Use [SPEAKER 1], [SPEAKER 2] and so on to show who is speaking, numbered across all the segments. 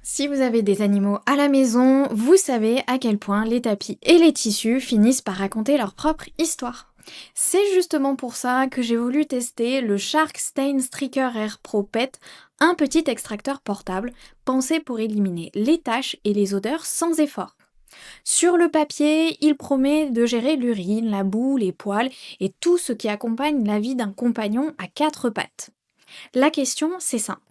[SPEAKER 1] Si vous avez des animaux à la maison, vous savez à quel point les tapis et les tissus finissent par raconter leur propre histoire. C'est justement pour ça que j'ai voulu tester le Shark Stain Striker Air Pro Pet, un petit extracteur portable pensé pour éliminer les taches et les odeurs sans effort. Sur le papier, il promet de gérer l'urine, la boue, les poils et tout ce qui accompagne la vie d'un compagnon à quatre pattes. La question, c'est simple.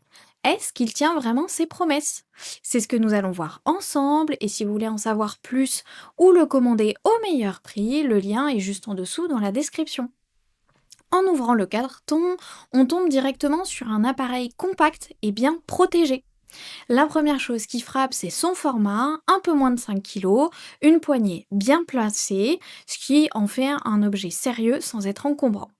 [SPEAKER 1] Est-ce qu'il tient vraiment ses promesses? C'est ce que nous allons voir ensemble et si vous voulez en savoir plus ou le commander au meilleur prix, le lien est juste en dessous dans la description. En ouvrant le carton, on tombe directement sur un appareil compact et bien protégé. La première chose qui frappe, c'est son format, un peu moins de 5 kg, une poignée bien placée, ce qui en fait un objet sérieux sans être encombrant.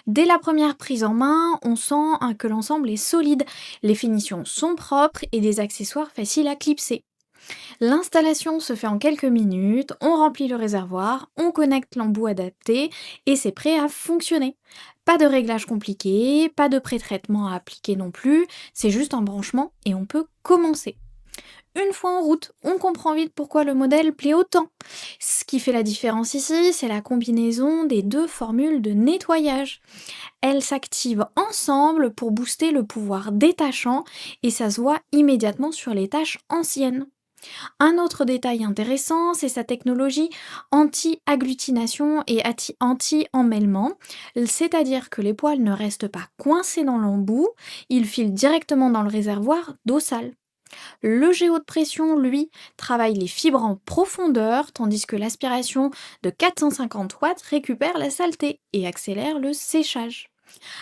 [SPEAKER 1] Dès la première prise en main, on sent que l'ensemble est solide, les finitions sont propres et des accessoires faciles à clipser. L'installation se fait en quelques minutes, on remplit le réservoir, on connecte l'embout adapté et c'est prêt à fonctionner. Pas de réglage compliqué, pas de pré-traitement à appliquer non plus, c'est juste un branchement et on peut commencer. Une fois en route, on comprend vite pourquoi le modèle plaît autant. Ce qui fait la différence ici, c'est la combinaison des deux formules de nettoyage. Elles s'activent ensemble pour booster le pouvoir détachant et ça se voit immédiatement sur les taches anciennes. Un autre détail intéressant, c'est sa technologie anti-agglutination et anti-emmêlement, c'est-à-dire que les poils ne restent pas coincés dans l'embout, ils filent directement dans le réservoir d'eau sale. Le géo de pression, lui, travaille les fibres en profondeur, tandis que l'aspiration de 450 watts récupère la saleté et accélère le séchage.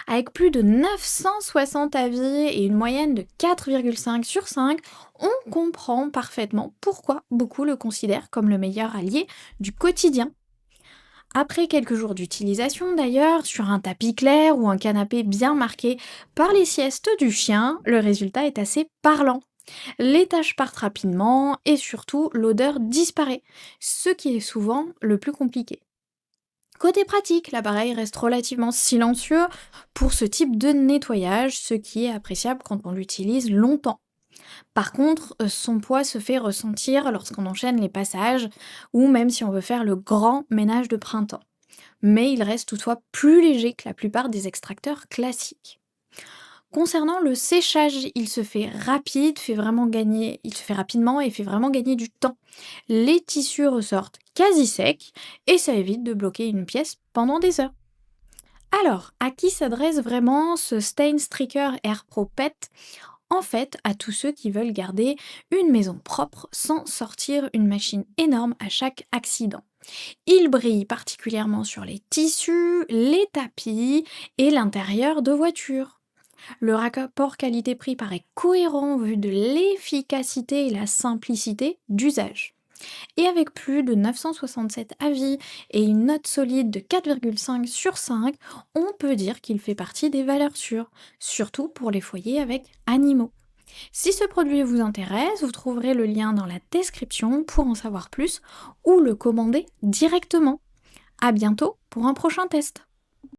[SPEAKER 1] Avec plus de 960 avis et une moyenne de 4,5 sur 5, on comprend parfaitement pourquoi beaucoup le considèrent comme le meilleur allié du quotidien. Après quelques jours d'utilisation d'ailleurs, sur un tapis clair ou un canapé bien marqué par les siestes du chien, le résultat est assez parlant. Les taches partent rapidement et surtout l'odeur disparaît, ce qui est souvent le plus compliqué. Côté pratique, l'appareil reste relativement silencieux pour ce type de nettoyage, ce qui est appréciable quand on l'utilise longtemps. Par contre, son poids se fait ressentir lorsqu'on enchaîne les passages ou même si on veut faire le grand ménage de printemps. Mais il reste toutefois plus léger que la plupart des extracteurs classiques. Concernant le séchage, il se fait rapidement et fait vraiment gagner du temps. Les tissus ressortent quasi secs et ça évite de bloquer une pièce pendant des heures. Alors, à qui s'adresse vraiment ce Stain Striker Air Pro Pet? En fait, à tous ceux qui veulent garder une maison propre sans sortir une machine énorme à chaque accident. Il brille particulièrement sur les tissus, les tapis et l'intérieur de voitures. Le rapport qualité-prix paraît cohérent vu de l'efficacité et la simplicité d'usage. Et avec plus de 967 avis et une note solide de 4,5 sur 5, on peut dire qu'il fait partie des valeurs sûres, surtout pour les foyers avec animaux. Si ce produit vous intéresse, vous trouverez le lien dans la description pour en savoir plus ou le commander directement. À bientôt pour un prochain test.